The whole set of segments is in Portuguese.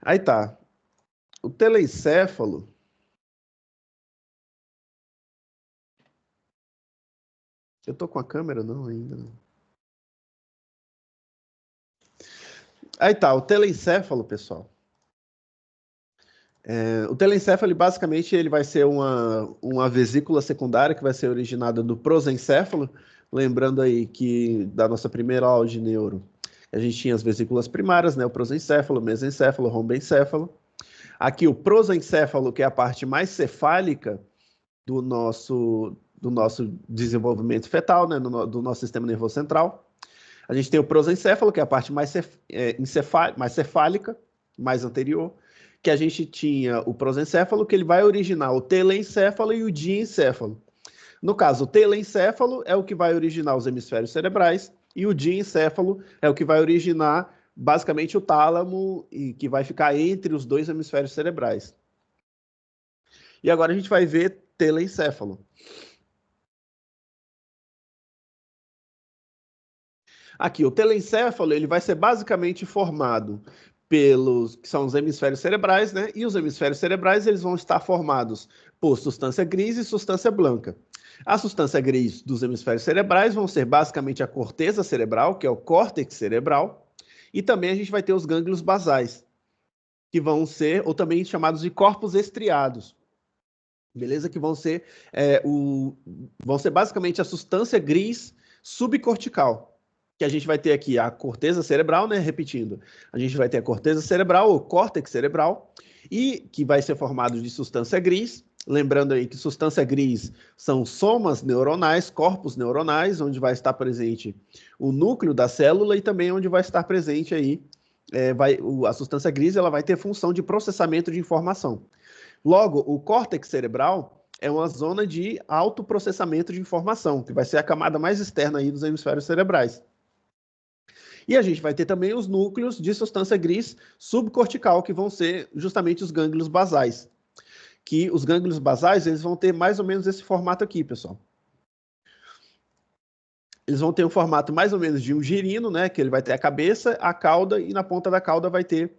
Aí tá. O telencéfalo... Eu tô com a câmera? Não, ainda não. Aí tá, o telencéfalo, pessoal. O telencéfalo, basicamente, ele vai ser uma vesícula secundária que vai ser originada do prosencéfalo. Lembrando aí que da nossa primeira aula de neuro, a gente tinha as vesículas primárias, né? O prosencéfalo, mesencéfalo, rombencéfalo. Aqui o prosencéfalo, que é a parte mais cefálica do nosso desenvolvimento fetal, né? Do nosso sistema nervoso central. A gente tem o prosencéfalo, que é a parte mais cefálica, mais anterior, que a gente tinha o prosencéfalo, que ele vai originar o telencéfalo e o diencéfalo. No caso, o telencéfalo é o que vai originar os hemisférios cerebrais e o diencéfalo é o que vai originar, basicamente, o tálamo, e que vai ficar entre os dois hemisférios cerebrais. E agora a gente vai ver telencéfalo. Aqui, o telencéfalo, ele vai ser basicamente formado pelos, que são os hemisférios cerebrais, né? E os hemisférios cerebrais, eles vão estar formados por substância gris e substância branca. A substância gris dos hemisférios cerebrais vão ser basicamente a corteza cerebral, que é o córtex cerebral, e também a gente vai ter os gânglios basais, que vão ser, ou também chamados de corpos estriados, beleza? Que vão ser basicamente a substância gris subcortical, que a gente vai ter aqui a corteza cerebral, né? Repetindo, a gente vai ter a corteza cerebral, ou córtex cerebral, e que vai ser formado de substância gris. Lembrando aí que substância gris são somas neuronais, corpos neuronais, onde vai estar presente o núcleo da célula e também onde vai estar presente aí, a substância gris, ela vai ter função de processamento de informação. Logo, o córtex cerebral é uma zona de autoprocessamento de informação, que vai ser a camada mais externa aí dos hemisférios cerebrais. E a gente vai ter também os núcleos de substância gris subcortical, que vão ser justamente os gânglios basais. Que os gânglios basais, eles vão ter mais ou menos esse formato aqui, pessoal. Eles vão ter um formato mais ou menos de um girino, né? Que ele vai ter a cabeça, a cauda, e na ponta da cauda vai ter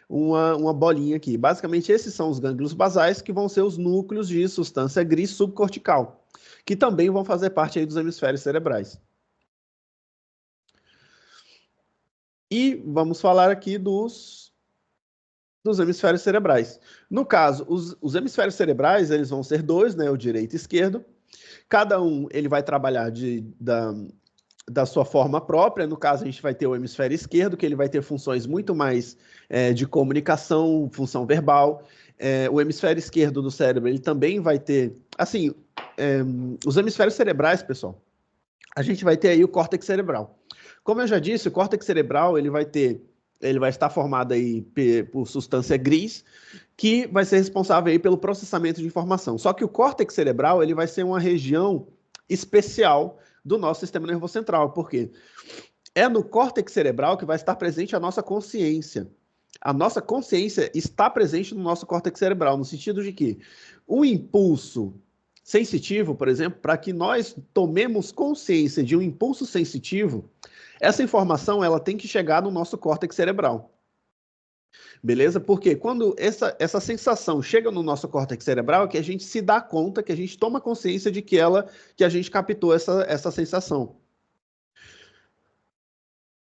uma bolinha aqui. Basicamente, esses são os gânglios basais, que vão ser os núcleos de substância gris subcortical, que também vão fazer parte aí dos hemisférios cerebrais. E vamos falar aqui dos hemisférios cerebrais. No caso, os hemisférios cerebrais, eles vão ser dois, né, o direito e esquerdo. Cada um ele vai trabalhar da sua forma própria. No caso, a gente vai ter o hemisfério esquerdo, que ele vai ter funções muito mais de comunicação, função verbal. O hemisfério esquerdo do cérebro, ele também vai ter... Assim, os hemisférios cerebrais, pessoal, a gente vai ter aí o córtex cerebral. Como eu já disse, o córtex cerebral, ele vai estar formado aí por substância gris, que vai ser responsável aí pelo processamento de informação. Só que o córtex cerebral, ele vai ser uma região especial do nosso sistema nervoso central. Por quê? É no córtex cerebral que vai estar presente a nossa consciência. A nossa consciência está presente no nosso córtex cerebral, no sentido de que o impulso sensitivo, por exemplo, para que nós tomemos consciência de um impulso sensitivo, essa informação ela tem que chegar no nosso córtex cerebral. Beleza? Porque quando essa sensação chega no nosso córtex cerebral, é que a gente se dá conta, que a gente toma consciência de que a gente captou essa sensação.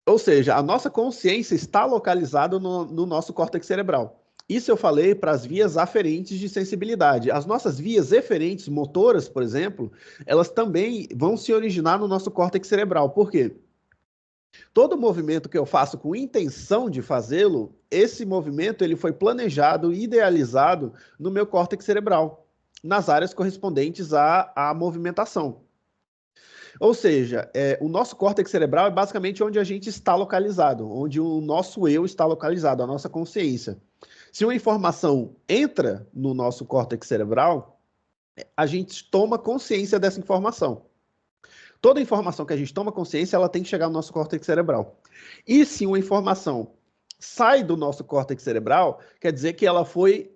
Ou seja, a nossa consciência está localizada no nosso córtex cerebral. Isso eu falei para as vias aferentes de sensibilidade. As nossas vias eferentes motoras, por exemplo, elas também vão se originar no nosso córtex cerebral. Por quê? Todo movimento que eu faço com intenção de fazê-lo, esse movimento ele foi planejado e idealizado no meu córtex cerebral, nas áreas correspondentes à movimentação. Ou seja, o nosso córtex cerebral é basicamente onde a gente está localizado, onde o nosso eu está localizado, a nossa consciência. Se uma informação entra no nosso córtex cerebral, a gente toma consciência dessa informação. Toda informação que a gente toma consciência, ela tem que chegar no nosso córtex cerebral. E se uma informação sai do nosso córtex cerebral, quer dizer que ela foi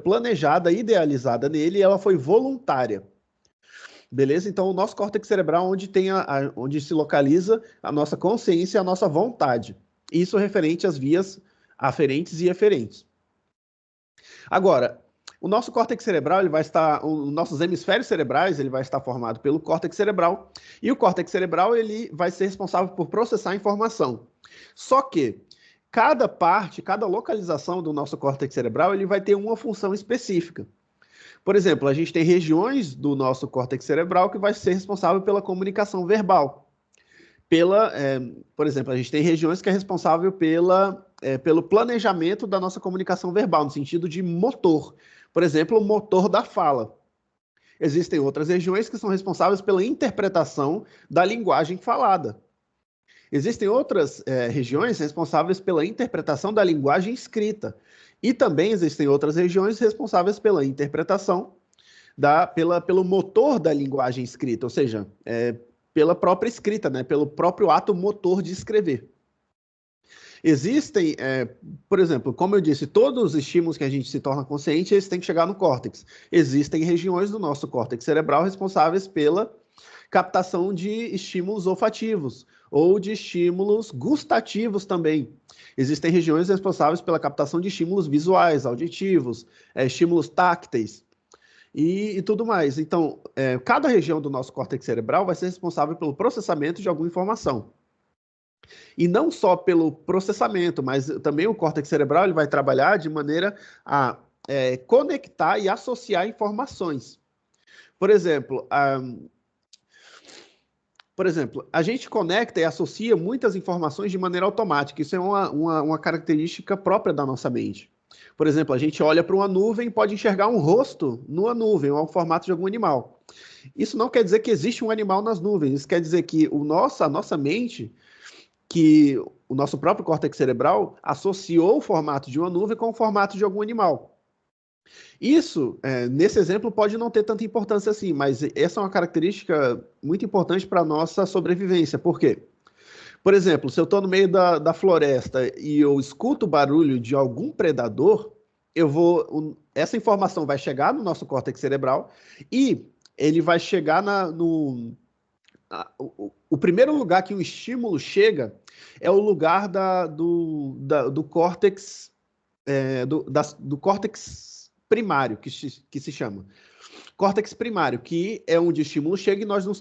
planejada, idealizada nele, e ela foi voluntária. Beleza? Então, o nosso córtex cerebral é onde, onde se localiza a nossa consciência e a nossa vontade. Isso referente às vias aferentes e eferentes. Agora, o nosso córtex cerebral, ele vai estar, os nossos hemisférios cerebrais, ele vai estar formado pelo córtex cerebral, e o córtex cerebral, ele vai ser responsável por processar a informação. Só que cada parte, cada localização do nosso córtex cerebral, ele vai ter uma função específica. Por exemplo, a gente tem regiões do nosso córtex cerebral que vai ser responsável pela comunicação verbal. Por exemplo, a gente tem regiões que é responsável pelo planejamento da nossa comunicação verbal, no sentido de motor. Por exemplo, o motor da fala. Existem outras regiões que são responsáveis pela interpretação da linguagem falada. Existem outras regiões responsáveis pela interpretação da linguagem escrita. E também existem outras regiões responsáveis pela interpretação pelo motor da linguagem escrita, ou seja, pela própria escrita, né? Pelo próprio ato motor de escrever. Existem, por exemplo, como eu disse, todos os estímulos que a gente se torna consciente, eles têm que chegar no córtex. Existem regiões do nosso córtex cerebral responsáveis pela captação de estímulos olfativos ou de estímulos gustativos também. Existem regiões responsáveis pela captação de estímulos visuais, auditivos, estímulos tácteis e tudo mais. Então, cada região do nosso córtex cerebral vai ser responsável pelo processamento de alguma informação. E não só pelo processamento, mas também o córtex cerebral ele vai trabalhar de maneira a conectar e associar informações. Por exemplo, a gente conecta e associa muitas informações de maneira automática. Isso é uma característica própria da nossa mente. Por exemplo, a gente olha para uma nuvem e pode enxergar um rosto numa nuvem, ou ao formato de algum animal. Isso não quer dizer que existe um animal nas nuvens. Isso quer dizer que a nossa mente, que o nosso próprio córtex cerebral associou o formato de uma nuvem com o formato de algum animal. Isso, nesse exemplo, pode não ter tanta importância assim, mas essa é uma característica muito importante para a nossa sobrevivência. Por quê? Por exemplo, se eu estou no meio da floresta e eu escuto o barulho de algum predador, essa informação vai chegar no nosso córtex cerebral e ele vai chegar o primeiro lugar que o estímulo chega é o lugar do córtex, do córtex primário, que se chama. Córtex primário, que é onde o estímulo chega e nós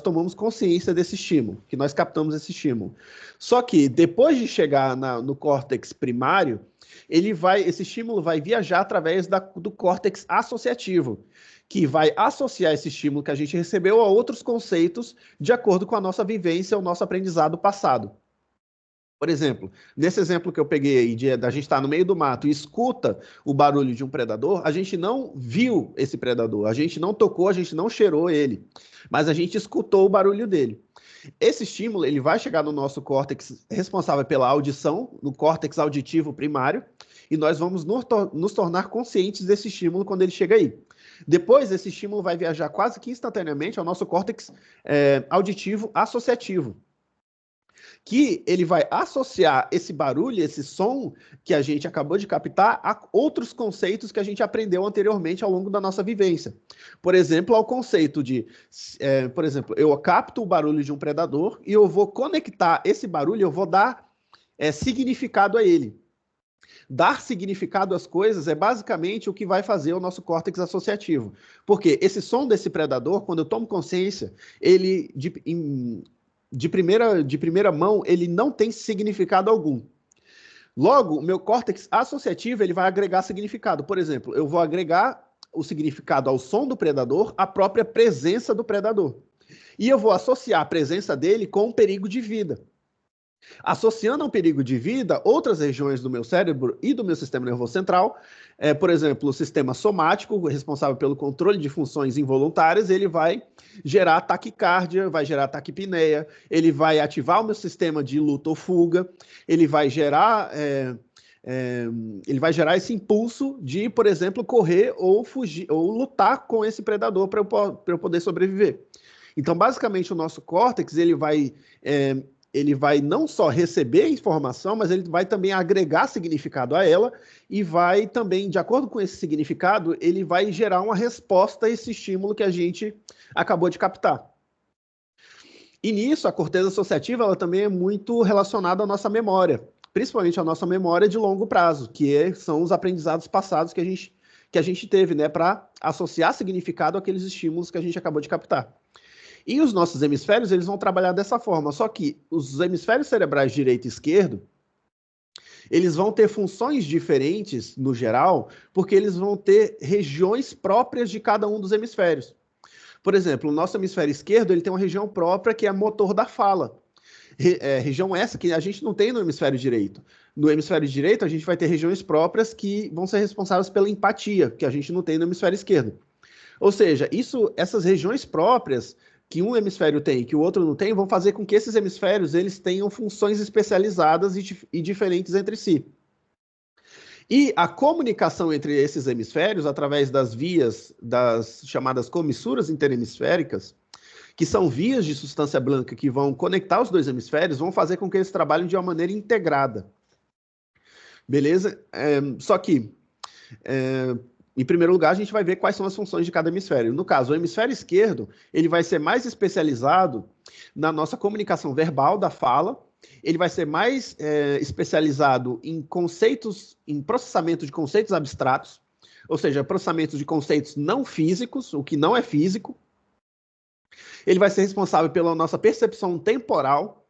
tomamos consciência desse estímulo, que nós captamos esse estímulo. Só que depois de chegar no córtex primário, esse estímulo vai viajar através do córtex associativo, que vai associar esse estímulo que a gente recebeu a outros conceitos de acordo com a nossa vivência, o nosso aprendizado passado. Por exemplo, nesse exemplo que eu peguei aí, da gente estar no meio do mato e escuta o barulho de um predador, a gente não viu esse predador, a gente não tocou, a gente não cheirou ele, mas a gente escutou o barulho dele. Esse estímulo ele vai chegar no nosso córtex responsável pela audição, no córtex auditivo primário, e nós vamos nos tornar conscientes desse estímulo quando ele chega aí. Depois, esse estímulo vai viajar quase que instantaneamente ao nosso córtex auditivo associativo, que ele vai associar esse barulho, esse som que a gente acabou de captar a outros conceitos que a gente aprendeu anteriormente ao longo da nossa vivência. Por exemplo, ao conceito de, por exemplo, eu capto o barulho de um predador e eu vou conectar esse barulho, eu vou dar significado a ele. Dar significado às coisas é basicamente o que vai fazer o nosso córtex associativo. Porque esse som desse predador, quando eu tomo consciência, ele, de primeira mão, ele não tem significado algum. Logo, o meu córtex associativo ele vai agregar significado. Por exemplo, eu vou agregar o significado ao som do predador, à própria presença do predador. E eu vou associar a presença dele com um perigo de vida. Associando ao perigo de vida, outras regiões do meu cérebro e do meu sistema nervoso central, por exemplo, o sistema somático, responsável pelo controle de funções involuntárias, ele vai gerar taquicardia, vai gerar taquipneia, ele vai ativar o meu sistema de luta ou fuga, ele vai gerar esse impulso de, por exemplo, correr ou fugir, ou lutar com esse predador para eu poder sobreviver. Então, basicamente, o nosso córtex, ele vai não só receber informação, mas ele vai também agregar significado a ela e vai também, de acordo com esse significado, ele vai gerar uma resposta a esse estímulo que a gente acabou de captar. E nisso, a corteza associativa ela também é muito relacionada à nossa memória. principalmente a nossa memória de longo prazo, são os aprendizados passados que a gente teve, né, para associar significado àqueles estímulos que a gente acabou de captar. E os nossos hemisférios, eles vão trabalhar dessa forma, só que os hemisférios cerebrais direito e esquerdo, eles vão ter funções diferentes, no geral, porque eles vão ter regiões próprias de cada um dos hemisférios. Por exemplo, o nosso hemisfério esquerdo, ele tem uma região própria que é motor da fala. Região essa que a gente não tem no hemisfério direito. No hemisfério direito, a gente vai ter regiões próprias que vão ser responsáveis pela empatia, que a gente não tem no hemisfério esquerdo. Ou seja, essas regiões próprias que um hemisfério tem e que o outro não tem, vão fazer com que esses hemisférios eles tenham funções especializadas e diferentes entre si. E a comunicação entre esses hemisférios, através das vias das chamadas comissuras interhemisféricas, que são vias de substância branca que vão conectar os dois hemisférios, vão fazer com que eles trabalhem de uma maneira integrada. Beleza? Só que, em primeiro lugar, a gente vai ver quais são as funções de cada hemisfério. No caso, o hemisfério esquerdo, ele vai ser mais especializado na nossa comunicação verbal da fala, ele vai ser mais especializado em conceitos, em processamento de conceitos abstratos, ou seja, processamento de conceitos não físicos, o que não é físico. Ele vai ser responsável pela nossa percepção temporal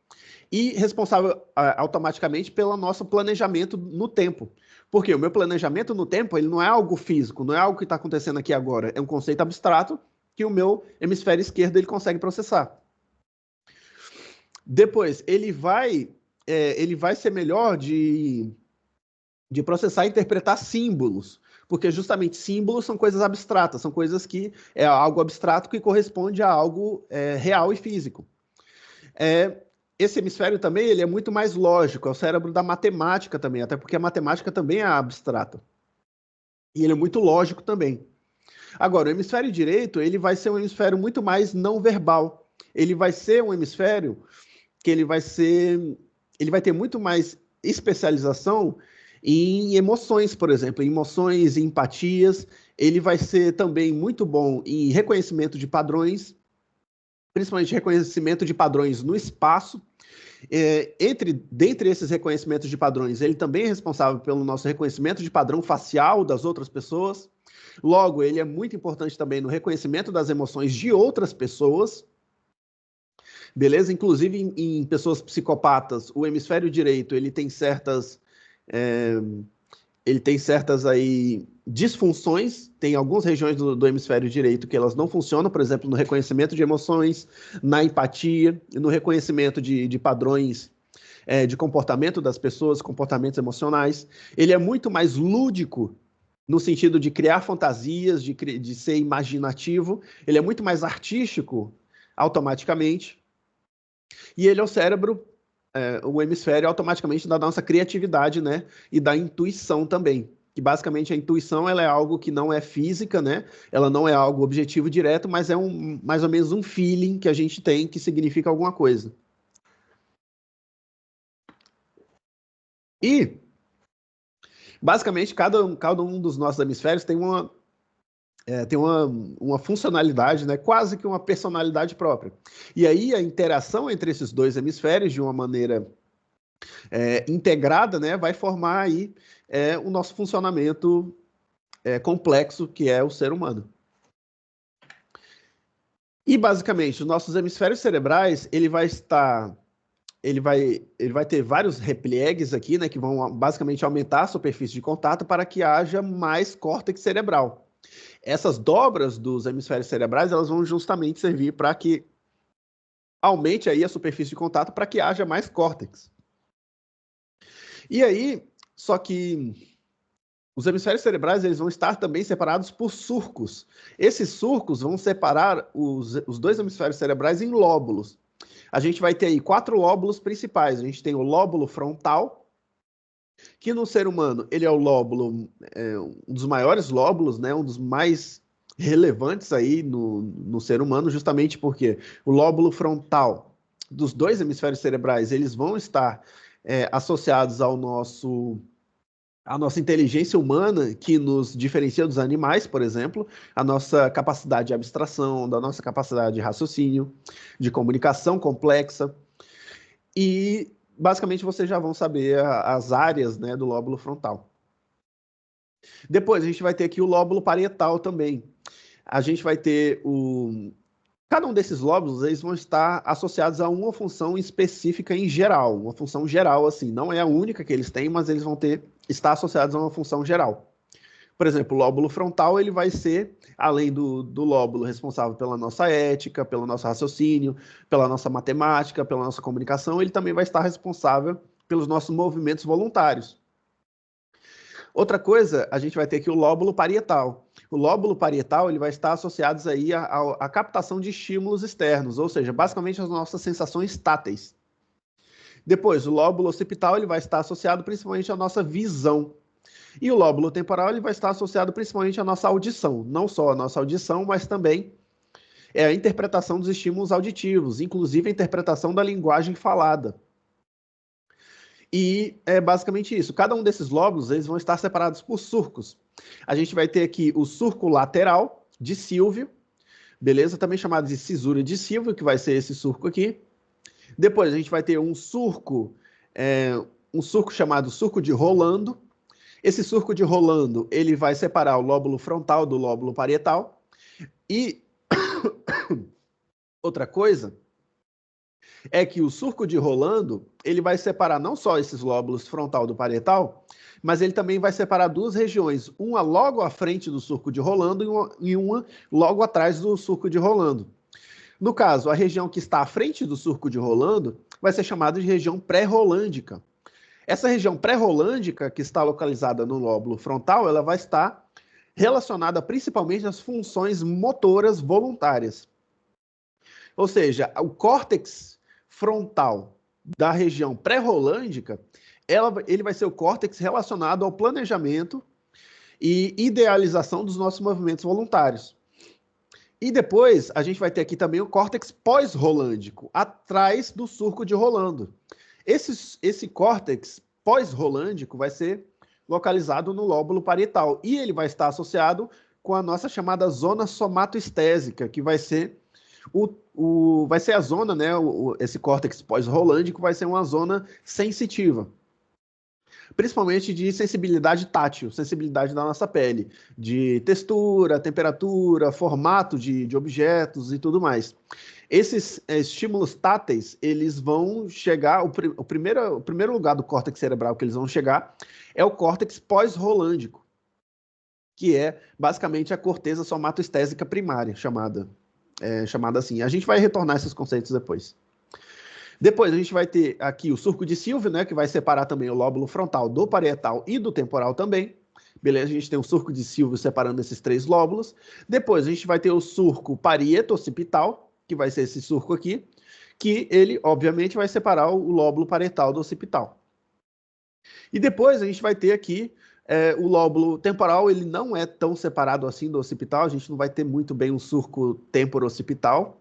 e responsável automaticamente pelo nosso planejamento no tempo. Porque o meu planejamento no tempo, ele não é algo físico, não é algo que está acontecendo aqui agora, é um conceito abstrato que o meu hemisfério esquerdo ele consegue processar. Depois, ele vai ser melhor de processar e interpretar símbolos, porque justamente símbolos são coisas abstratas, são coisas que é algo abstrato que corresponde a algo real e físico. Esse hemisfério também ele é muito mais lógico, é o cérebro da matemática também, até porque a matemática também é abstrata. E ele é muito lógico também. Agora, o hemisfério direito ele vai ser um hemisfério muito mais não verbal. Ele vai ser um hemisfério que ele vai ter muito mais especialização em emoções, por exemplo, em emoções, em empatias. Ele vai ser também muito bom em reconhecimento de padrões, principalmente reconhecimento de padrões no espaço. Dentre esses reconhecimentos de padrões, ele também é responsável pelo nosso reconhecimento de padrão facial das outras pessoas. Logo, ele é muito importante também no reconhecimento das emoções de outras pessoas. Beleza? Inclusive em pessoas psicopatas, o hemisfério direito ele tem certas aí disfunções, tem algumas regiões do hemisfério direito que elas não funcionam, por exemplo, no reconhecimento de emoções, na empatia, no reconhecimento de padrões de comportamento das pessoas, comportamentos emocionais. Ele é muito mais lúdico no sentido de criar fantasias, de ser imaginativo. Ele é muito mais artístico automaticamente. E ele é o cérebro, o hemisfério automaticamente da nossa criatividade, né? E da intuição também. Que basicamente a intuição ela é algo que não é física, né? Ela não é algo objetivo direto, mas é mais ou menos um feeling que a gente tem que significa alguma coisa. E, basicamente, cada um dos nossos hemisférios tem uma funcionalidade, né, quase que uma personalidade própria. E aí a interação entre esses dois hemisférios, de uma maneira integrada, né, vai formar aí o nosso funcionamento complexo, que é o ser humano. E, basicamente, os nossos hemisférios cerebrais, ele vai ter vários repliegues aqui, né, que vão basicamente aumentar a superfície de contato para que haja mais córtex cerebral. Essas dobras dos hemisférios cerebrais, elas vão justamente servir para que aumente aí a superfície de contato para que haja mais córtex. E aí, só que os hemisférios cerebrais eles vão estar também separados por surcos. Esses surcos vão separar os dois hemisférios cerebrais em lóbulos. A gente vai ter aí 4 lóbulos principais. A gente tem o lóbulo frontal, que no ser humano ele é o lóbulo, um dos maiores lóbulos, né, um dos mais relevantes aí no ser humano, justamente porque o lóbulo frontal dos dois hemisférios cerebrais eles vão estar associados à nossa inteligência humana, que nos diferencia dos animais, por exemplo, a nossa capacidade de abstração, da nossa capacidade de raciocínio, de comunicação complexa. E basicamente vocês já vão saber as áreas, né, do lóbulo frontal. Depois a gente vai ter aqui o lóbulo parietal também. A gente vai ter cada um desses lóbulos, eles vão estar associados a uma função específica em geral, uma função geral, assim, não é a única que eles têm, mas eles vão estar associados a uma função geral. Por exemplo, o lóbulo frontal, ele vai ser, além do lóbulo responsável pela nossa ética, pelo nosso raciocínio, pela nossa matemática, pela nossa comunicação, ele também vai estar responsável pelos nossos movimentos voluntários. Outra coisa, a gente vai ter aqui o lóbulo parietal. O lóbulo parietal ele vai estar associado aí à captação de estímulos externos, ou seja, basicamente as nossas sensações táteis. Depois, o lóbulo occipital ele vai estar associado principalmente à nossa visão. E o lóbulo temporal ele vai estar associado principalmente à nossa audição. Não só a nossa audição, mas também a interpretação dos estímulos auditivos, inclusive a interpretação da linguagem falada. E é basicamente isso. Cada um desses lóbulos eles vão estar separados por surcos. A gente vai ter aqui o surco lateral de Silvio, beleza? Também chamado de cisura de Silvio, que vai ser esse surco aqui. Depois a gente vai ter um surco chamado surco de Rolando. Esse surco de Rolando ele vai separar o lóbulo frontal do lóbulo parietal. E outra coisa é que o surco de Rolando ele vai separar não só esses lóbulos frontal do parietal, mas ele também vai separar duas regiões, uma logo à frente do surco de Rolando e uma logo atrás do surco de Rolando. No caso, a região que está à frente do surco de Rolando vai ser chamada de região pré-rolândica. Essa região pré-rolândica, que está localizada no lóbulo frontal, ela vai estar relacionada principalmente às funções motoras voluntárias. Ou seja, o córtex frontal da região pré-rolândica, ele vai ser o córtex relacionado ao planejamento e idealização dos nossos movimentos voluntários. E depois, a gente vai ter aqui também o córtex pós-rolândico, atrás do surco de Rolando. Esse córtex pós-rolândico vai ser localizado no lóbulo parietal e ele vai estar associado com a nossa chamada zona somatoestésica, que vai ser vai ser a zona, né? Esse córtex pós-rolândico vai ser uma zona sensitiva, principalmente de sensibilidade tátil, sensibilidade da nossa pele, de textura, temperatura, formato de objetos e tudo mais. Esses estímulos táteis, eles vão chegar, o primeiro lugar do córtex cerebral que eles vão chegar é o córtex pós-rolândico, que é basicamente a corteza somatoestésica primária, chamada assim. A gente vai retornar esses conceitos depois. Depois a gente vai ter aqui o surco de Silvio, né, que vai separar também o lóbulo frontal do parietal e do temporal também. Beleza? A gente tem o surco de Silvio separando esses três lóbulos. Depois a gente vai ter o surco parieto-occipital, que vai ser esse surco aqui, que ele, obviamente, vai separar o lóbulo parietal do occipital. E depois a gente vai ter aqui o lóbulo temporal, ele não é tão separado assim do occipital, a gente não vai ter muito bem um surco temporo-occipital,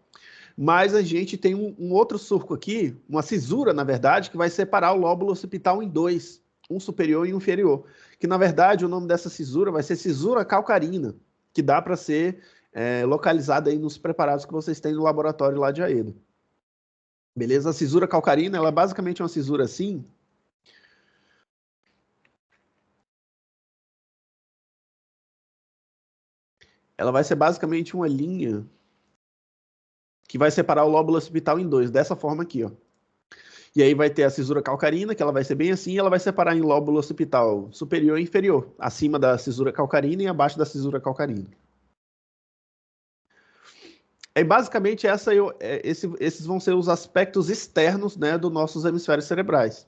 mas a gente tem um outro surco aqui, uma cisura, na verdade, que vai separar o lóbulo occipital em dois, um superior e um inferior, que na verdade o nome dessa cisura vai ser cisura calcarina, que dá para ser localizada aí nos preparados que vocês têm no laboratório lá de Aedo. Beleza? A cisura calcarina, ela é basicamente uma cisura assim. Ela vai ser basicamente uma linha que vai separar o lóbulo occipital em dois, dessa forma aqui, ó. E aí vai ter a cisura calcarina, que ela vai ser bem assim, e ela vai separar em lóbulo occipital superior e inferior, acima da cisura calcarina e abaixo da cisura calcarina. E basicamente esses vão ser os aspectos externos, né, dos nossos hemisférios cerebrais.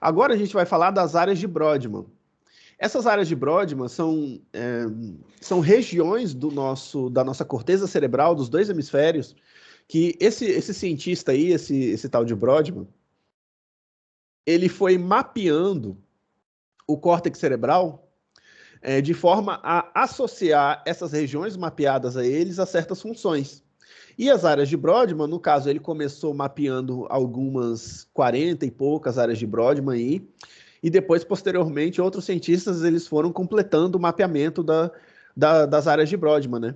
Agora a gente vai falar das áreas de Brodmann. Essas áreas de Brodmann são regiões da nossa corteza cerebral, dos dois hemisférios, que esse cientista aí, esse tal de Brodmann, ele foi mapeando o córtex cerebral de forma a associar essas regiões mapeadas a eles a certas funções. E as áreas de Brodmann, no caso, ele começou mapeando algumas 40 e poucas áreas de Brodmann aí, e depois, posteriormente, outros cientistas eles foram completando o mapeamento das áreas de Brodmann, né?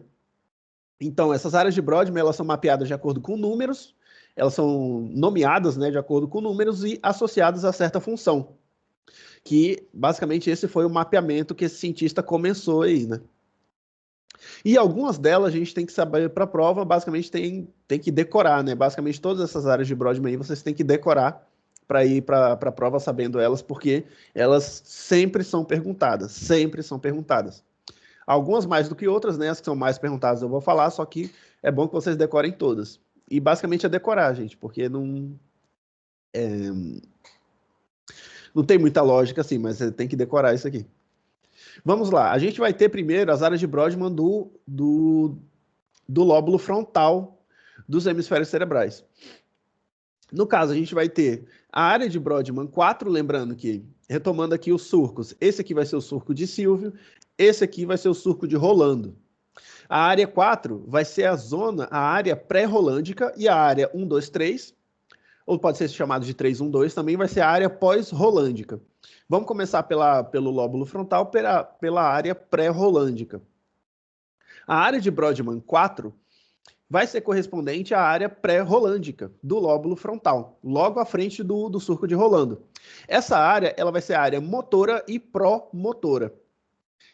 Então, essas áreas de Brodmann elas são mapeadas de acordo com números, elas são nomeadas, né, de acordo com números e associadas a certa função. Que, basicamente, esse foi o mapeamento que esse cientista começou aí, né? E algumas delas a gente tem que saber para a prova, basicamente tem que decorar, né? Basicamente, todas essas áreas de Brodmann aí vocês têm que decorar para ir para a prova sabendo elas, porque elas sempre são perguntadas, sempre são perguntadas. Algumas mais do que outras, né? As que são mais perguntadas eu vou falar, só que é bom que vocês decorem todas. E basicamente é decorar, gente, porque não tem muita lógica assim, mas você tem que decorar isso aqui. Vamos lá, a gente vai ter primeiro as áreas de Brodmann do lóbulo frontal dos hemisférios cerebrais. No caso, a gente vai ter a área de Brodmann 4, lembrando que, retomando aqui os surcos, esse aqui vai ser o surco de Silvio, esse aqui vai ser o surco de Rolando. A área 4 vai ser a área pré-rolândica, e a área 1, 2, 3, ou pode ser chamado de 3, 1, 2, também vai ser a área pós-rolândica. Vamos começar pelo lóbulo frontal, pela área pré-rolândica. A área de Brodmann 4 vai ser correspondente à área pré-rolândica do lóbulo frontal, logo à frente do surco de Rolando. Essa área ela vai ser a área motora e promotora,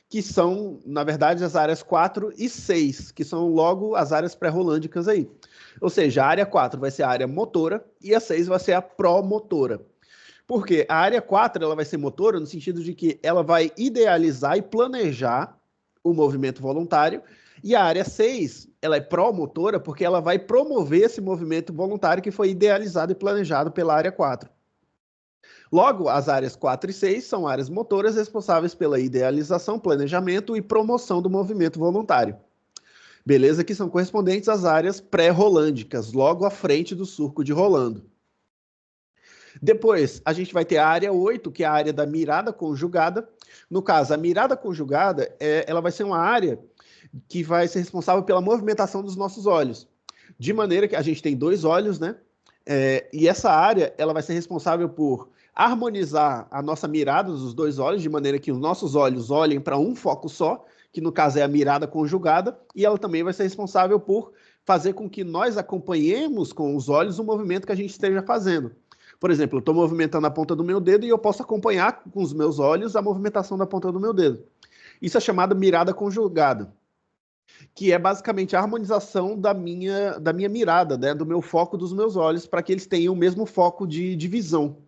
que são, na verdade, as áreas 4 e 6, que são logo as áreas pré-rolândicas aí. Ou seja, a área 4 vai ser a área motora e a 6 vai ser a promotora. Porque a área 4 ela vai ser motora no sentido de que ela vai idealizar e planejar o movimento voluntário, e a área 6 ela é promotora porque ela vai promover esse movimento voluntário que foi idealizado e planejado pela área 4. Logo, as áreas 4 e 6 são áreas motoras responsáveis pela idealização, planejamento e promoção do movimento voluntário. Beleza? Que são correspondentes às áreas pré-rolândicas, logo à frente do surco de Rolando. Depois, a gente vai ter a área 8, que é a área da mirada conjugada. No caso, a mirada conjugada, ela vai ser uma área que vai ser responsável pela movimentação dos nossos olhos. De maneira que a gente tem 2 olhos, né? E essa área, ela vai ser responsável por harmonizar a nossa mirada dos 2 olhos, de maneira que os nossos olhos olhem para um foco só, que no caso é a mirada conjugada, e ela também vai ser responsável por fazer com que nós acompanhemos com os olhos o movimento que a gente esteja fazendo. Por exemplo, eu estou movimentando a ponta do meu dedo e eu posso acompanhar com os meus olhos a movimentação da ponta do meu dedo. Isso é chamado mirada conjugada, que é basicamente a harmonização da minha mirada, né, do meu foco dos meus olhos, para que eles tenham o mesmo foco de visão.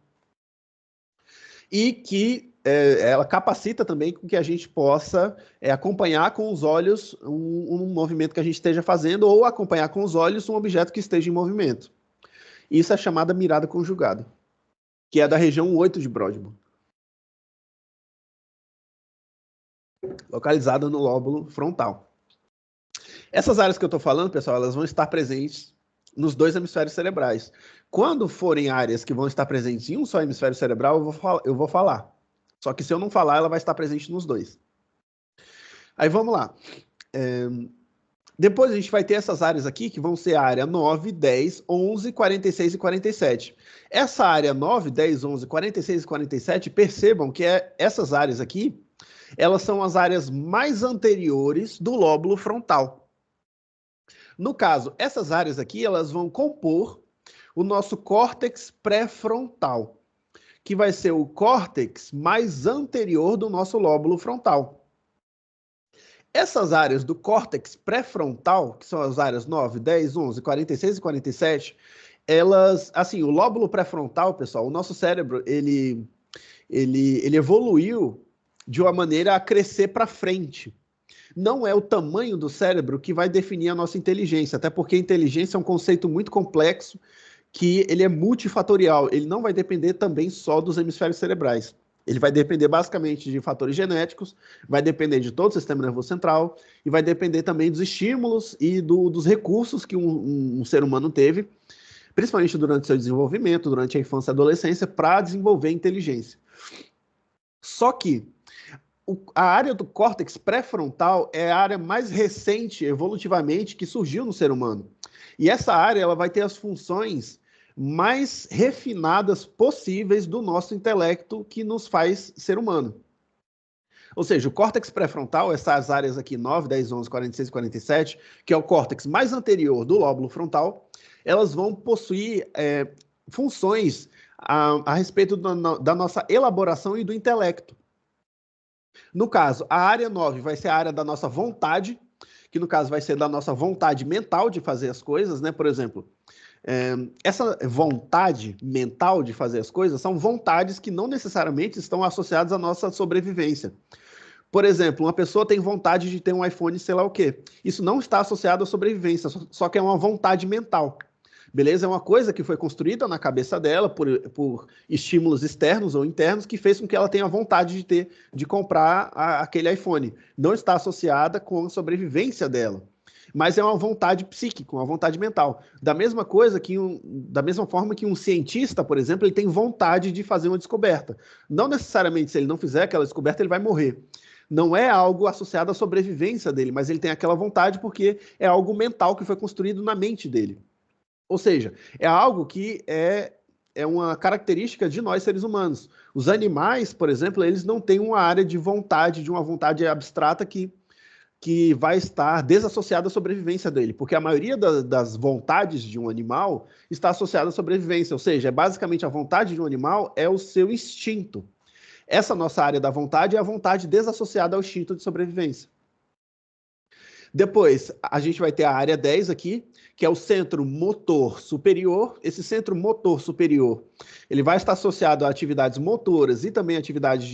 E que ela capacita também com que a gente possa acompanhar com os olhos um movimento que a gente esteja fazendo, ou acompanhar com os olhos um objeto que esteja em movimento. Isso é chamada mirada conjugada, que é da região 8 de Brodmann, localizada no lóbulo frontal. Essas áreas que eu estou falando, pessoal, elas vão estar presentes nos 2 hemisférios cerebrais. Quando forem áreas que vão estar presentes em um só hemisfério cerebral, eu vou falar. Só que se eu não falar, ela vai estar presente nos 2. Aí vamos lá. Depois a gente vai ter essas áreas aqui, que vão ser a área 9, 10, 11, 46 e 47. Essa área 9, 10, 11, 46 e 47, percebam que essas áreas aqui, elas são as áreas mais anteriores do lóbulo frontal. No caso, essas áreas aqui, elas vão compor o nosso córtex pré-frontal, que vai ser o córtex mais anterior do nosso lóbulo frontal. Essas áreas do córtex pré-frontal, que são as áreas 9, 10, 11, 46 e 47, elas, assim, o lóbulo pré-frontal, pessoal, o nosso cérebro, ele evoluiu de uma maneira a crescer para frente. Não é o tamanho do cérebro que vai definir a nossa inteligência, até porque inteligência é um conceito muito complexo, que ele é multifatorial, ele não vai depender também só dos hemisférios cerebrais. Ele vai depender basicamente de fatores genéticos, vai depender de todo o sistema nervoso central e vai depender também dos estímulos e dos recursos que um ser humano teve, principalmente durante seu desenvolvimento, durante a infância e adolescência, para desenvolver inteligência. Só que a área do córtex pré-frontal é a área mais recente, evolutivamente, que surgiu no ser humano. E essa área ela vai ter as funções mais refinadas possíveis do nosso intelecto que nos faz ser humano. Ou seja, o córtex pré-frontal, essas áreas aqui, 9, 10, 11, 46 e 47, que é o córtex mais anterior do lóbulo frontal, elas vão possuir funções a respeito da nossa elaboração e do intelecto. No caso, a área 9 vai ser a área da nossa vontade, que no caso vai ser da nossa vontade mental de fazer as coisas, né? Por exemplo, essa vontade mental de fazer as coisas são vontades que não necessariamente estão associadas à nossa sobrevivência. Por exemplo, uma pessoa tem vontade de ter um iPhone, sei lá o quê. Isso não está associado à sobrevivência, só que é uma vontade mental. Beleza? É uma coisa que foi construída na cabeça dela por estímulos externos ou internos que fez com que ela tenha vontade de comprar aquele iPhone. Não está associada com a sobrevivência dela. Mas é uma vontade psíquica, uma vontade mental. Da mesma forma que um cientista, por exemplo, ele tem vontade de fazer uma descoberta. Não necessariamente, se ele não fizer aquela descoberta, ele vai morrer. Não é algo associado à sobrevivência dele, mas ele tem aquela vontade porque é algo mental que foi construído na mente dele. Ou seja, é algo que é uma característica de nós seres humanos. Os animais, por exemplo, eles não têm uma área de vontade, de uma vontade abstrata que vai estar desassociada à sobrevivência dele, porque a maioria das vontades de um animal está associada à sobrevivência, ou seja, basicamente a vontade de um animal é o seu instinto. Essa nossa área da vontade é a vontade desassociada ao instinto de sobrevivência. Depois, a gente vai ter a área 10 aqui, que é o centro motor superior. Esse centro motor superior, ele vai estar associado a atividades motoras e também atividades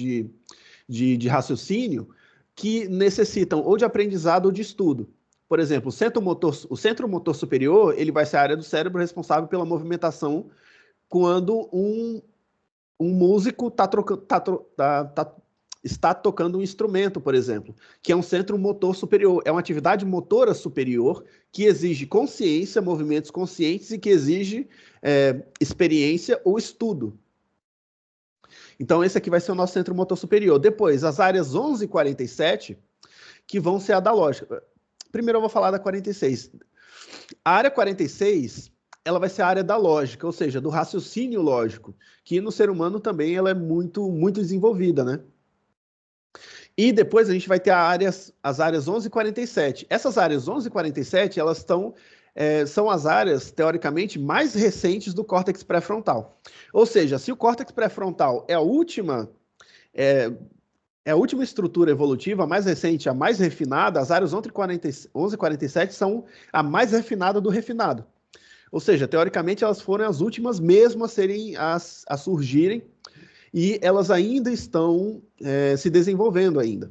de raciocínio que necessitam ou de aprendizado ou de estudo. Por exemplo, o centro motor superior, ele vai ser a área do cérebro responsável pela movimentação quando um músico está tocando um instrumento, por exemplo, que é um centro motor superior. É uma atividade motora superior que exige consciência, movimentos conscientes e que exige experiência ou estudo. Então, esse aqui vai ser o nosso centro motor superior. Depois, as áreas 11 e 47, que vão ser a da lógica. Primeiro eu vou falar da 46. A área 46, ela vai ser a área da lógica, ou seja, do raciocínio lógico, que no ser humano também ela é muito, muito desenvolvida, né? E depois a gente vai ter as áreas 11 e 47. Essas áreas 11 e 47, elas são as áreas, teoricamente, mais recentes do córtex pré-frontal. Ou seja, se o córtex pré-frontal é a última estrutura evolutiva, a mais recente, a mais refinada, as áreas 11 e 47 são a mais refinada do refinado. Ou seja, teoricamente, elas foram as últimas mesmo a surgirem e elas ainda estão se desenvolvendo ainda.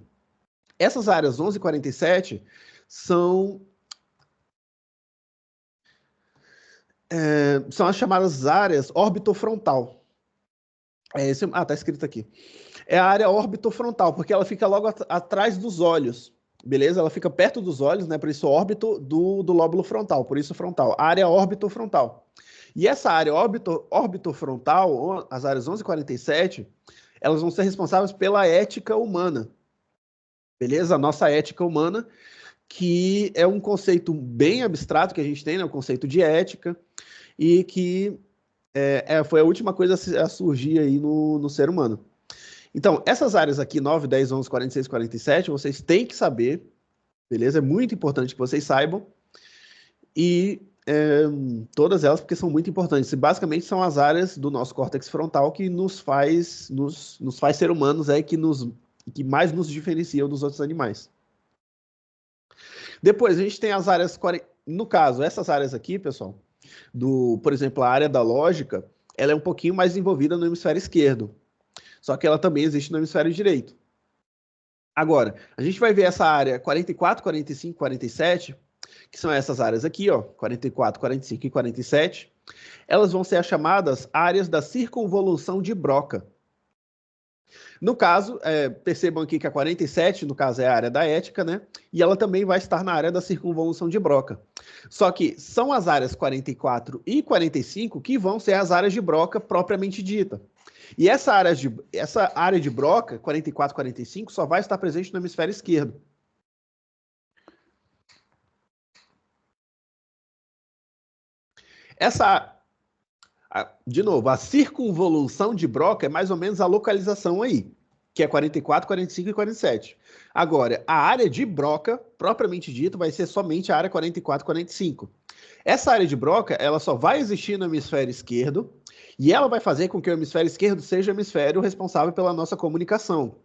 Essas áreas 11 e 47 são as chamadas áreas orbitofrontal. Tá escrito aqui. É a área orbitofrontal, porque ela fica logo atrás dos olhos, beleza? Ela fica perto dos olhos, né? Por isso órbito do lóbulo frontal, por isso frontal. A área orbitofrontal. E essa área orbitofrontal, as áreas 11 e 47, elas vão ser responsáveis pela ética humana, beleza? A nossa ética humana, que é um conceito bem abstrato que a gente tem, né? O conceito de ética, e que foi a última coisa a surgir aí no ser humano. Então, essas áreas aqui, 9, 10, 11, 46, 47, vocês têm que saber, beleza? É muito importante que vocês saibam. E todas elas, porque são muito importantes. E basicamente são as áreas do nosso córtex frontal que nos faz ser humanos, que mais nos diferenciam dos outros animais. Depois, a gente tem as áreas, no caso, essas áreas aqui, pessoal, por exemplo, a área da lógica, ela é um pouquinho mais envolvida no hemisfério esquerdo. Só que ela também existe no hemisfério direito. Agora, a gente vai ver essa área 44, 45, 47, que são essas áreas aqui, ó, 44, 45 e 47. Elas vão ser as chamadas áreas da circunvolução de Broca. No caso, percebam aqui que a 47, no caso, é a área da ética, né? E ela também vai estar na área da circunvolução de Broca. Só que são as áreas 44 e 45 que vão ser as áreas de Broca propriamente dita. E essa área de Broca, 44, 45, só vai estar presente no hemisfério esquerdo. De novo, a circunvolução de Broca é mais ou menos a localização aí. que é 44, 45 e 47. Agora, a área de Broca, propriamente dito, vai ser somente a área 44, 45. Essa área de Broca, ela só vai existir no hemisfério esquerdo, e ela vai fazer com que o hemisfério esquerdo seja o hemisfério responsável pela nossa comunicação.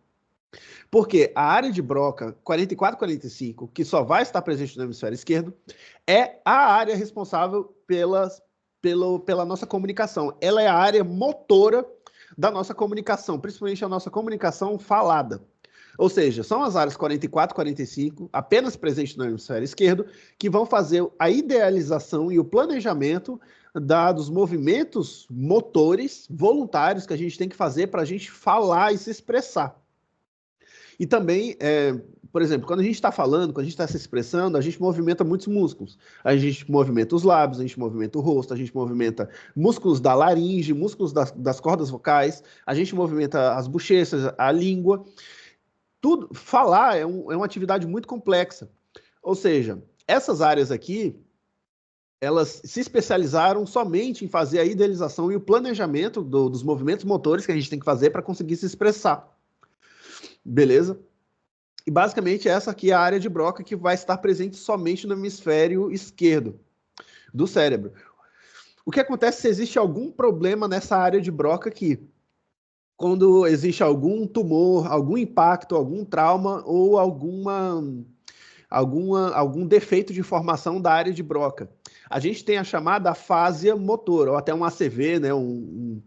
Porque a área de Broca 44, 45, que só vai estar presente no hemisfério esquerdo, é a área responsável pela nossa comunicação. Ela é a área motora da nossa comunicação, principalmente a nossa comunicação falada. Ou seja, são as áreas 44 e 45, apenas presentes no hemisfério esquerdo, que vão fazer a idealização e o planejamento dos movimentos motores voluntários que a gente tem que fazer para a gente falar e se expressar. E também, por exemplo, quando a gente está falando, quando a gente está se expressando, a gente movimenta muitos músculos. A gente movimenta os lábios, a gente movimenta o rosto, a gente movimenta músculos da laringe, músculos das cordas vocais, a gente movimenta as bochechas, a língua. Tudo, falar é uma atividade muito complexa. Ou seja, essas áreas aqui, elas se especializaram somente em fazer a idealização e o planejamento dos movimentos motores que a gente tem que fazer para conseguir se expressar. Beleza? E basicamente essa aqui é a área de Broca que vai estar presente somente no hemisfério esquerdo do cérebro. O que acontece se existe algum problema nessa área de Broca aqui? Quando existe algum tumor, algum impacto, algum trauma ou algum defeito de formação da área de Broca. A gente tem a chamada afásia motora, ou até um ACV, né, um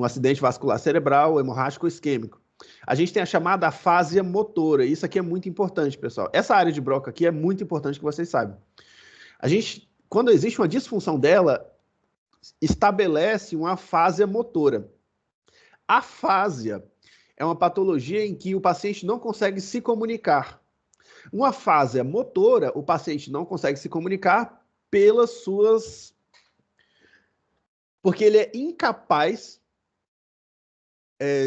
acidente vascular cerebral hemorrágico isquêmico. A gente tem a chamada afásia motora. Isso aqui é muito importante, pessoal. Essa área de Broca aqui é muito importante que vocês saibam. Quando existe uma disfunção dela, estabelece uma afásia motora. Afásia é uma patologia em que o paciente não consegue se comunicar. Uma afásia motora, o paciente não consegue se comunicar porque ele é incapaz,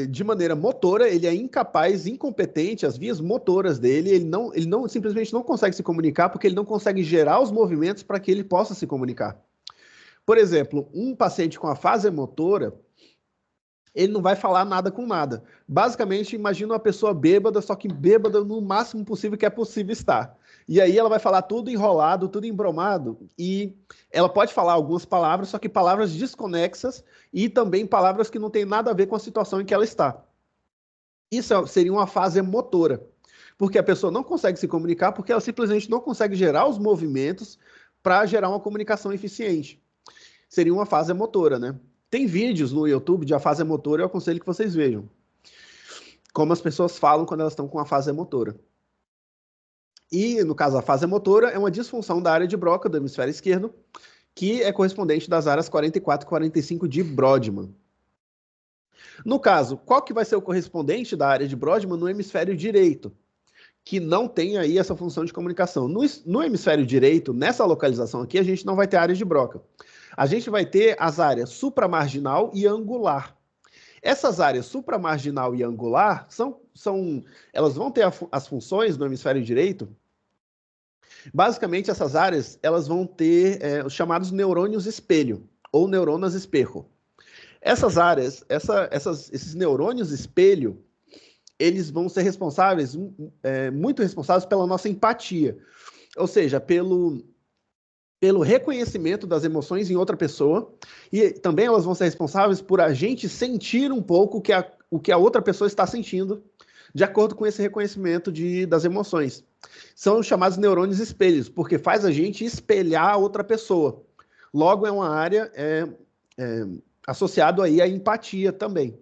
de maneira motora, ele é incapaz, incompetente, as vias motoras dele, ele simplesmente não consegue se comunicar porque ele não consegue gerar os movimentos para que ele possa se comunicar. Por exemplo, um paciente com afásia motora, ele não vai falar nada com nada. Basicamente, imagina uma pessoa bêbada, só que bêbada no máximo possível que é possível estar. E aí ela vai falar tudo enrolado, tudo embromado, e ela pode falar algumas palavras, só que palavras desconexas e também palavras que não têm nada a ver com a situação em que ela está. Isso seria uma fase motora, porque a pessoa não consegue se comunicar porque ela simplesmente não consegue gerar os movimentos para gerar uma comunicação eficiente. Seria uma fase motora, né? Tem vídeos no YouTube de afasia motora, eu aconselho que vocês vejam. Como as pessoas falam quando elas estão com afasia motora. E, no caso, a afasia motora é uma disfunção da área de Broca, do hemisfério esquerdo, que é correspondente das áreas 44 e 45 de Brodmann. No caso, qual que vai ser o correspondente da área de Brodmann no hemisfério direito? Que não tem aí essa função de comunicação. No hemisfério direito, nessa localização aqui, a gente não vai ter área de Broca. A gente vai ter as áreas supramarginal e angular. Essas áreas supramarginal e angular elas vão ter as funções no hemisfério direito. Basicamente, essas áreas elas vão ter os chamados neurônios espelho ou neuronas espejo. Essas áreas, esses neurônios espelho, eles vão ser responsáveis, muito responsáveis pela nossa empatia, ou seja, pelo reconhecimento das emoções em outra pessoa, e também elas vão ser responsáveis por a gente sentir um pouco o que a outra pessoa está sentindo, de acordo com esse reconhecimento das emoções. São chamados neurônios espelhos, porque faz a gente espelhar a outra pessoa. Logo, é uma área associada aí à empatia também.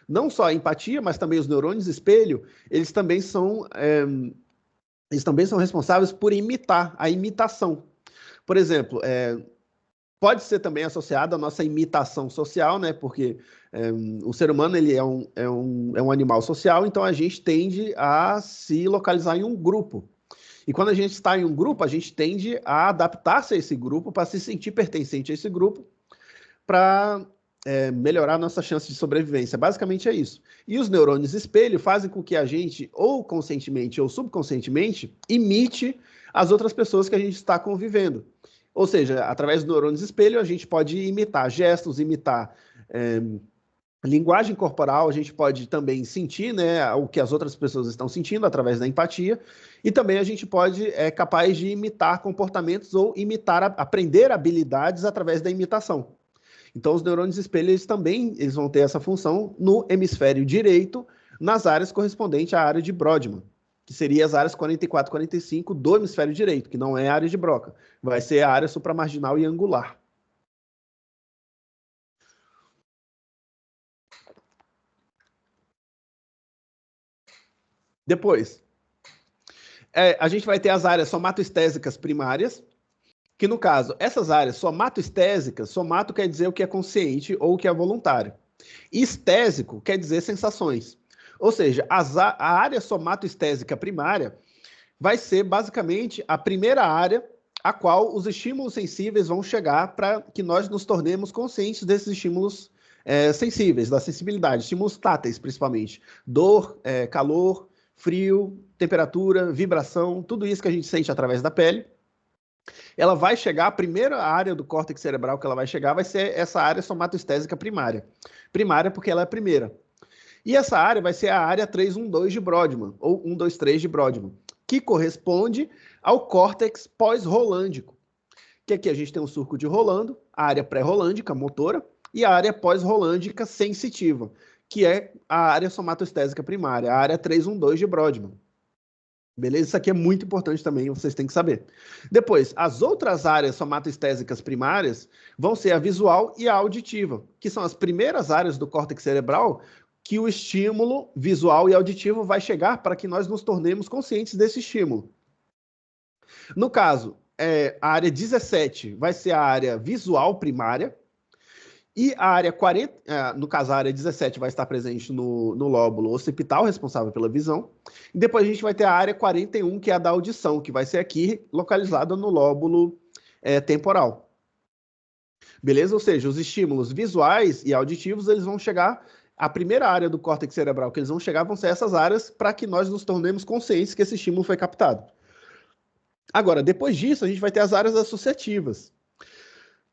Não só a empatia, mas também os neurônios espelho, eles também são responsáveis por imitar, a imitação. Por exemplo, pode ser também associado à nossa imitação social, né? Porque o ser humano ele é um animal social, então a gente tende a se localizar em um grupo. E quando a gente está em um grupo, a gente tende a adaptar-se a esse grupo para se sentir pertencente a esse grupo, para melhorar a nossa chance de sobrevivência. Basicamente é isso. E os neurônios espelho fazem com que a gente, ou conscientemente ou subconscientemente, imite as outras pessoas que a gente está convivendo. Ou seja, através dos neurônios espelho, a gente pode imitar gestos, imitar Linguagem corporal, a gente pode também sentir, né, o que as outras pessoas estão sentindo através da empatia, e também a gente pode capaz de imitar comportamentos ou aprender habilidades através da imitação. Então, os neurônios espelho, eles vão ter essa função no hemisfério direito, nas áreas correspondentes à área de Brodmann, que seria as áreas 44 e 45 do hemisfério direito, que não é a área de Broca, vai ser a área supramarginal e angular. Depois, a gente vai ter as áreas somatoestésicas primárias, que no caso, essas áreas somatoestésicas, somato quer dizer o que é consciente ou o que é voluntário. E estésico quer dizer sensações. Ou seja, a área somatoestésica primária vai ser basicamente a primeira área a qual os estímulos sensíveis vão chegar para que nós nos tornemos conscientes desses estímulos sensíveis, da sensibilidade, estímulos táteis principalmente. Dor, calor, frio, temperatura, vibração, tudo isso que a gente sente através da pele. Ela vai chegar, a primeira área do córtex cerebral que ela vai chegar vai ser essa área somatoestésica primária. Primária porque ela é a primeira. E essa área vai ser a área 312 de Brodmann, ou 123 de Brodmann, que corresponde ao córtex pós-rolândico. Que aqui a gente tem um surco de Rolando, a área pré-rolândica, motora, e a área pós-rolândica sensitiva, que é a área somatoestésica primária, a área 312 de Brodmann. Beleza? Isso aqui é muito importante também, vocês têm que saber. Depois, as outras áreas somatoestésicas primárias vão ser a visual e a auditiva, que são as primeiras áreas do córtex cerebral que o estímulo visual e auditivo vai chegar para que nós nos tornemos conscientes desse estímulo. No caso, a área 17 vai ser a área visual primária, e a área 40, no caso, a área 17 vai estar presente no lóbulo occipital, responsável pela visão. E depois a gente vai ter a área 41, que é a da audição, que vai ser aqui localizada no lóbulo temporal. Beleza? Ou seja, os estímulos visuais e auditivos, eles vão chegar. A primeira área do córtex cerebral que eles vão chegar vão ser essas áreas para que nós nos tornemos conscientes que esse estímulo foi captado. Agora, depois disso, a gente vai ter as áreas associativas,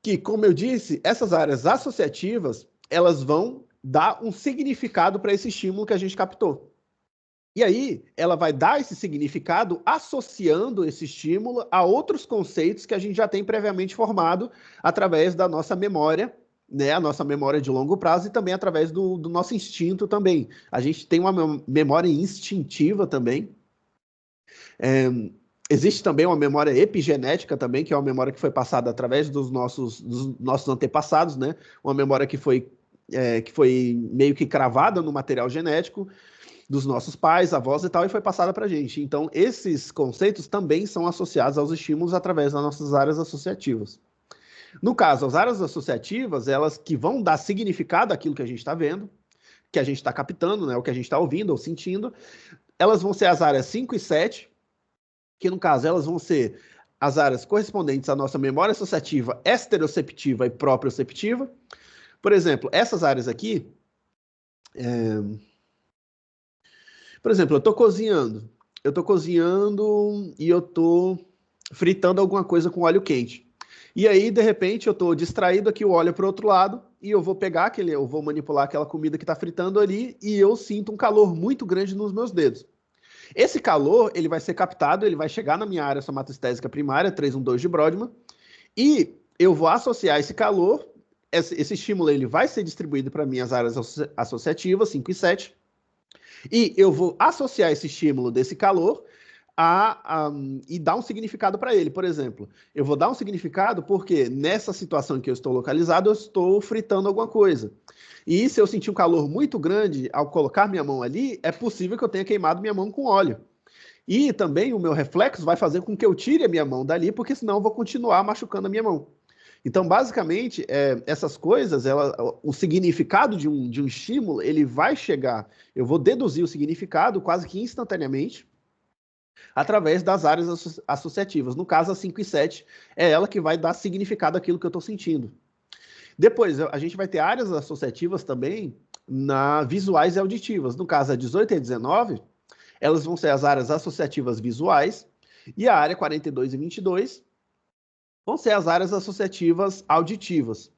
que, como eu disse, essas áreas associativas, elas vão dar um significado para esse estímulo que a gente captou. E aí, ela vai dar esse significado associando esse estímulo a outros conceitos que a gente já tem previamente formado através da nossa memória, né, a nossa memória de longo prazo e também através do nosso instinto também. A gente tem uma memória instintiva também. Existe também uma memória epigenética também, que é uma memória que foi passada através dos nossos antepassados, né? Uma memória que foi meio que cravada no material genético dos nossos pais, avós e tal, e foi passada para a gente. Então, esses conceitos também são associados aos estímulos através das nossas áreas associativas. No caso, as áreas associativas, elas que vão dar significado àquilo que a gente está vendo, que a gente está captando, né? O que a gente está ouvindo ou sentindo, elas vão ser as áreas 5 e 7, que no caso elas vão ser as áreas correspondentes à nossa memória associativa esteroceptiva e proprioceptiva. Por exemplo, essas áreas aqui, por exemplo, eu estou cozinhando e eu estou fritando alguma coisa com óleo quente. E aí, de repente, eu estou distraído aqui, o óleo para o outro lado, e eu vou pegar eu vou manipular aquela comida que está fritando ali, e eu sinto um calor muito grande nos meus dedos. Esse calor, ele vai ser captado, ele vai chegar na minha área somatoestésica primária, 312 de Brodmann, e eu vou associar esse calor, esse estímulo ele vai ser distribuído para minhas áreas associativas, 5 e 7, e eu vou associar esse estímulo desse calor e dar um significado para ele. Por exemplo, eu vou dar um significado porque nessa situação em que eu estou localizado, eu estou fritando alguma coisa. E se eu sentir um calor muito grande ao colocar minha mão ali, é possível que eu tenha queimado minha mão com óleo. E também o meu reflexo vai fazer com que eu tire a minha mão dali, porque senão eu vou continuar machucando a minha mão. Então, basicamente, essas coisas, o significado de um estímulo, ele vai chegar, eu vou deduzir o significado quase que instantaneamente, através das áreas associativas. No caso, a 5 e 7 é ela que vai dar significado àquilo que eu estou sentindo. Depois, a gente vai ter áreas associativas também visuais e auditivas. No caso, a 18 e a 19, elas vão ser as áreas associativas visuais, e a área 42 e 22 vão ser as áreas associativas auditivas.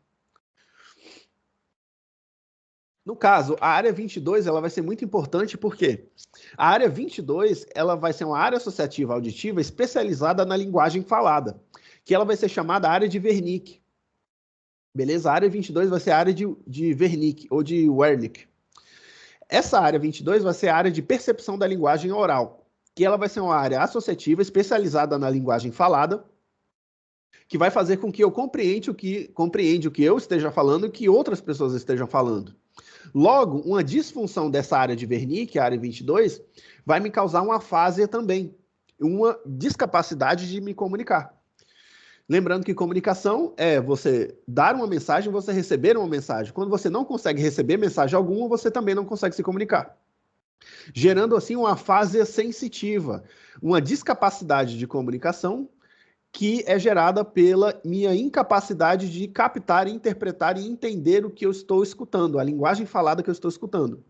No caso, a área 22 ela vai ser muito importante porque a área 22 ela vai ser uma área associativa auditiva especializada na linguagem falada, que ela vai ser chamada área de Wernicke. Beleza? A área 22 vai ser a área de Wernicke ou de Wernicke. Essa área 22 vai ser a área de percepção da linguagem oral, que ela vai ser uma área associativa especializada na linguagem falada, que vai fazer com que eu compreenda o que eu esteja falando e que outras pessoas estejam falando. Logo, uma disfunção dessa área de Wernicke, a área 22, vai me causar uma afasia também, uma discapacidade de me comunicar. Lembrando que comunicação é você dar uma mensagem, você receber uma mensagem. Quando você não consegue receber mensagem alguma, você também não consegue se comunicar. Gerando assim uma afasia sensitiva, uma discapacidade de comunicação que é gerada pela minha incapacidade de captar, interpretar e entender o que eu estou escutando, a linguagem falada que eu estou escutando.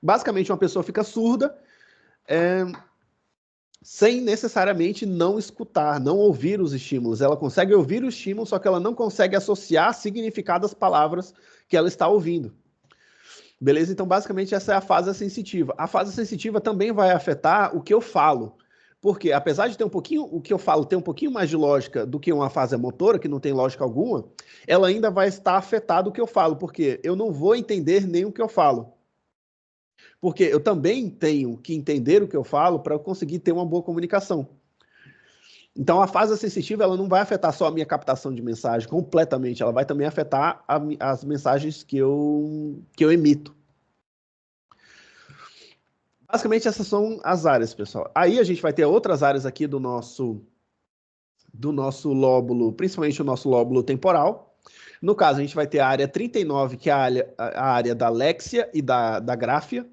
Basicamente, uma pessoa fica surda sem necessariamente não escutar, não ouvir os estímulos. Ela consegue ouvir o estímulo, só que ela não consegue associar significado às palavras que ela está ouvindo. Beleza? Então, basicamente, essa é a fase sensitiva. A fase sensitiva também vai afetar o que eu falo. Porque, apesar de ter o que eu falo ter um pouquinho mais de lógica do que uma fase motora, que não tem lógica alguma, ela ainda vai estar afetada o que eu falo, porque eu não vou entender nem o que eu falo. Porque eu também tenho que entender o que eu falo para eu conseguir ter uma boa comunicação. Então, a fase sensitiva ela não vai afetar só a minha captação de mensagem completamente, ela vai também afetar as mensagens que eu emito. Basicamente, essas são as áreas, pessoal. Aí a gente vai ter outras áreas aqui do nosso lóbulo, principalmente o nosso lóbulo temporal. No caso, a gente vai ter a área 39, que é a área da lexia e da gráfia.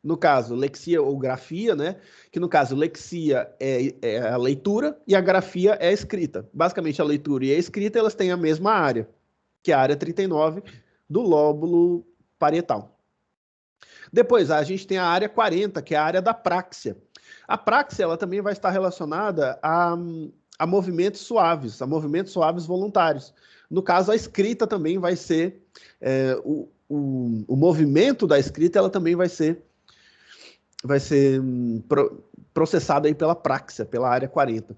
No caso, lexia ou grafia, né? Que no caso, lexia é a leitura e a grafia é a escrita. Basicamente, a leitura e a escrita, elas têm a mesma área, que é a área 39 do lóbulo parietal. Depois, a gente tem a área 40, que é a área da práxia. A práxia, ela também vai estar relacionada a movimentos suaves, voluntários. No caso, a escrita também vai ser, o movimento da escrita, ela também vai ser processada aí pela práxia, pela área 40.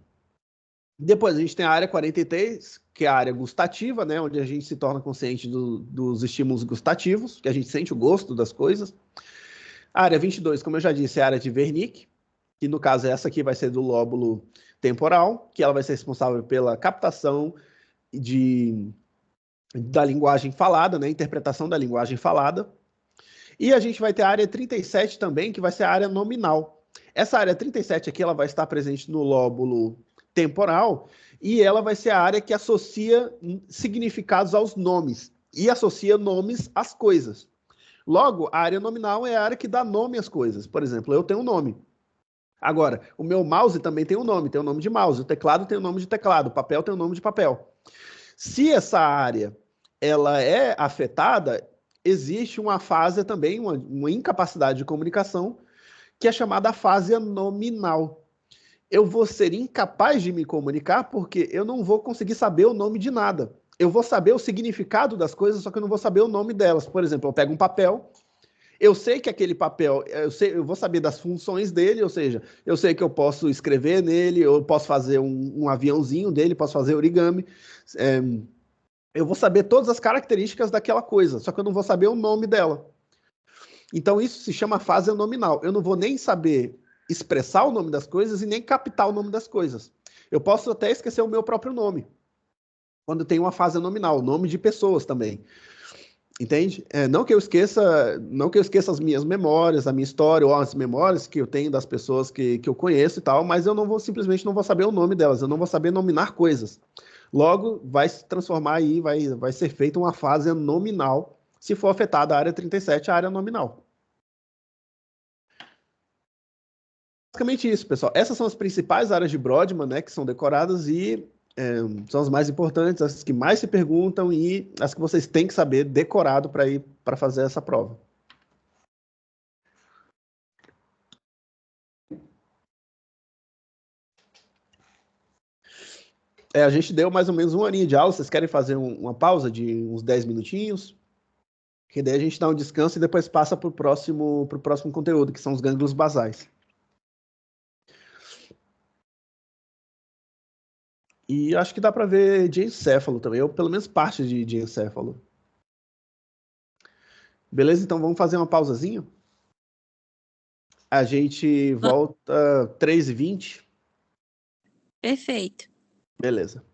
Depois a gente tem a área 43, que é a área gustativa, né, onde a gente se torna consciente dos estímulos gustativos, que a gente sente o gosto das coisas. A área 22, como eu já disse, é a área de Wernicke, que no caso essa aqui vai ser do lóbulo temporal, que ela vai ser responsável pela captação da linguagem falada, né, interpretação da linguagem falada. E a gente vai ter a área 37 também, que vai ser a área nominal. Essa área 37 aqui, ela vai estar presente no lóbulo temporal e ela vai ser a área que associa significados aos nomes e associa nomes às coisas. Logo, a área nominal é a área que dá nome às coisas. Por exemplo, eu tenho um nome. Agora, o meu mouse também tem um nome de mouse, o teclado tem um nome de teclado, o papel tem um nome de papel. Se essa área ela é afetada, existe uma fase também, uma incapacidade de comunicação, que é chamada fase nominal. Eu vou ser incapaz de me comunicar porque eu não vou conseguir saber o nome de nada. Eu vou saber o significado das coisas, só que eu não vou saber o nome delas. Por exemplo, eu pego um papel, eu sei que aquele papel, eu vou saber das funções dele, ou seja, eu sei que eu posso escrever nele, eu posso fazer um aviãozinho dele, posso fazer origami. Eu vou saber todas as características daquela coisa, só que eu não vou saber o nome dela. Então, isso se chama fase nominal. Eu não vou nem saber expressar o nome das coisas e nem captar o nome das coisas. Eu posso até esquecer o meu próprio nome, quando tem uma fase nominal, nome de pessoas também. Entende? Não que eu esqueça as minhas memórias, a minha história, ou as memórias que eu tenho das pessoas que eu conheço e tal, mas eu não vou simplesmente não vou saber o nome delas, eu não vou saber nominar coisas. Logo, vai se transformar aí, vai ser feita uma fase nominal, se for afetada a área 37, a área nominal. Basicamente isso, pessoal. Essas são as principais áreas de Brodmann, né, que são decoradas e são as mais importantes, as que mais se perguntam e as que vocês têm que saber decorado para ir para fazer essa prova. A gente deu mais ou menos uma horinha de aula. Vocês querem fazer uma pausa de uns 10 minutinhos? Que daí a gente dá um descanso e depois passa pro próximo conteúdo, que são os gânglios basais. E acho que dá para ver diencéfalo também, ou pelo menos parte de diencéfalo. Beleza? Então vamos fazer uma pausazinha. A gente volta 3h20. Perfeito. Beleza.